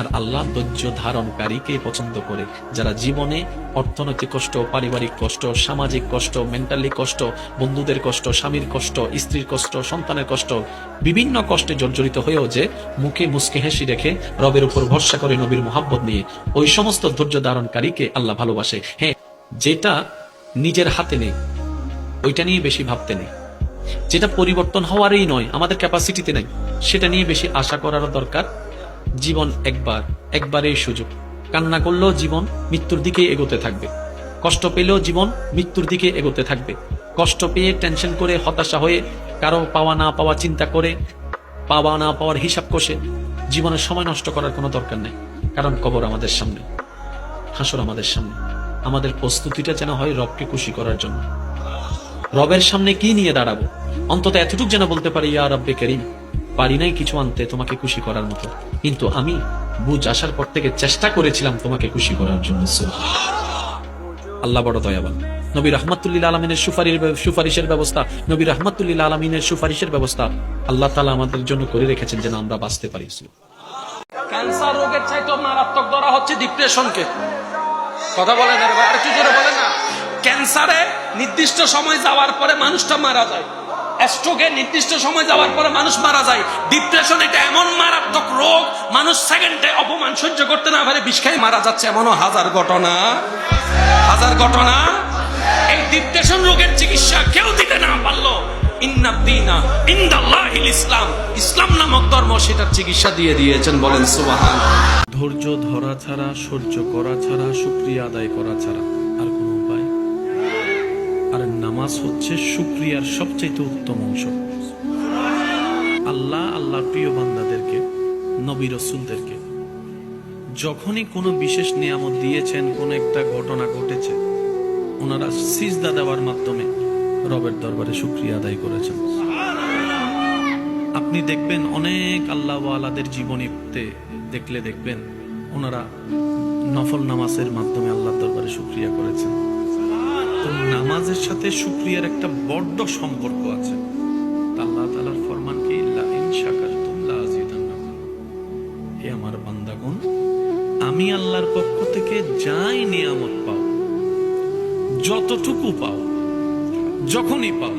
আর আল্লাহ ধৈর্য ধারণকারীকে পছন্দ করে, যারা জীবনে অর্থনৈতিক কষ্ট, পারিবারিক কষ্ট, সামাজিক কষ্ট, মেন্টালি কষ্ট, বন্ধুদের কষ্ট, স্বামীর কষ্ট, স্ত্রীর কষ্ট, সন্তানের কষ্ট, বিভিন্ন কষ্টে জর্জরিত হয়েও যে মুখে মুস্কি হেসি রেখে রবের উপর ভরসা করে নবীর মোহাব্বত নিয়ে, ওই সমস্ত ধৈর্য ধারণকারীকে আল্লাহ ভালোবাসে। হ্যাঁ, যেটা নিজের হাতে নেই ওইটা নিয়ে বেশি ভাবতে নেই, যেটা পরিবর্তন হওয়ারই নয়, আমাদের ক্যাপাসিটিতে নেই, সেটা নিয়ে বেশি আশা করারও দরকার। জীবন একবারেই সুযোগ। কান্না করলেও জীবন মৃত্যুর দিকে এগোতে থাকবে, কষ্ট পেলেও জীবন মৃত্যুর দিকে এগোতে থাকবে। কষ্ট পেয়ে টেনশন করে, হতাশা হয়ে, কারো পাওয়া না পাওয়া চিন্তা করে, পাওয়া না পাওয়ার হিসাব কষে জীবনের সময় নষ্ট করার কোনো দরকার নেই। কারণ কবর আমাদের সামনে, হাসর আমাদের সামনে। আমাদের প্রস্তুতিটা যেন হয় রবকে খুশি করার জন্য। রবের সামনে কি নিয়ে দাঁড়াবো, অন্তত এতটুকু যেন বলতে পারি, ইয়া রব্বে কারীম, পারি নাই কিছু আনতে তোমাকে খুশি করার মতো, কিন্তু আমি বুঝ আসার পর থেকে চেষ্টা করেছিলাম তোমাকে খুশি করার জন্য। আল্লাহ বড় দয়াবান। নবী রাহমাতুল্লিল আলামিনের সুপারিশের ব্যবস্থা, নবী রাহমাতুল্লিল আলামিনের সুপারিশের ব্যবস্থা আল্লাহ তাআলা আমাদের জন্য করে রেখেছেন যেন আমরা বাঁচতে পারি। ক্যান্সার রোগের চাইতে মারাত্মক ধরা হচ্ছে ডিপ্রেশনকে। কথা বলেন না ভাই, আরেকটু জোরে বলেন না। ক্যান্সারে নির্দিষ্ট সময় যাওয়ার পরে মানুষটা মারা যায়, স্ট্রোকে নির্দিষ্ট সময় যাওয়ার পরে মানুষ মারা যায়। ডিপ্রেশন এটা এমন মারাত্মক রোগ, মানুষ সেকেন্ডে অপমান সহ্য করতে না পারে বিষ খেয়ে মারা যাচ্ছে, এমনও হাজার ঘটনা। এই ডিপ্রেশন রোগের চিকিৎসা কেউ দিতে না পারলো, ইসলাম নামক ধর্ম সেটার চিকিৎসা দিয়ে দিয়েছেন। বলেন সুবহান। ধৈর্য ধরা ছাড়া, সহ্য করা ছাড়া, শুকরিয়া আদায় করা ছাড়া আর কোন উপায়? আর নামাজ হচ্ছে শুকরিয়ার সবচেয়ে উত্তম অংশ। আল্লাহর প্রিয় বান্দাদেরকে, নবী রাসূলদেরকে যখনই কোনো বিশেষ নিয়ামত দিয়েছেন, কোন একটা ঘটনা ঘটেছে, ওনারা সিজদা দেওয়ার মাধ্যমে রবের দরবারে শুকরিয়া আদায় করেছেন। আপনি দেখবেন অনেক আল্লাহওয়ালাদের জীবনীতে দেখবেন ওনারা নফল নামাজের মাধ্যমে আল্লাহর দরবারে শুকরিয়া করেছেন। তো নামাজের সাথে শুকরিয়ার একটা বড় সম্পর্ক আছে। আল্লাহ তাআলার ফরমান কি, লা ইন শাকারতুম লা আযীদান্নাকুম। হে আমার বান্দাগণ, আমি আল্লাহর পক্ষ থেকে যাই নিয়ামত পাও, যতটুকু পাও, যখনই পাও,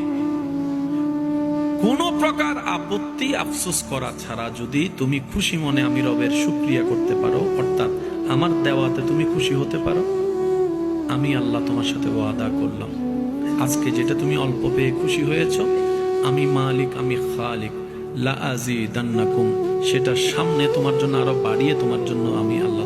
কোন প্রকার আপত্তি আফসোস করা ছাড়া যদি তুমি খুশি মনে আমি রবের শুকরিয়া করতে পারো, অর্থাৎ আমার দেওয়াতে তুমি খুশি হতে পারো, আমি আল্লাহ তোমার সাথে ওয়াদা করলাম, আজকে যেটা তুমি অল্প পেয়ে খুশি হয়েছ, আমি মালিক, আমি খালিক, লা আযীদান্নাকুম, সেটা সামনে তোমার জন্য আরো বাড়িয়ে তোমার জন্য আমি আল্লাহ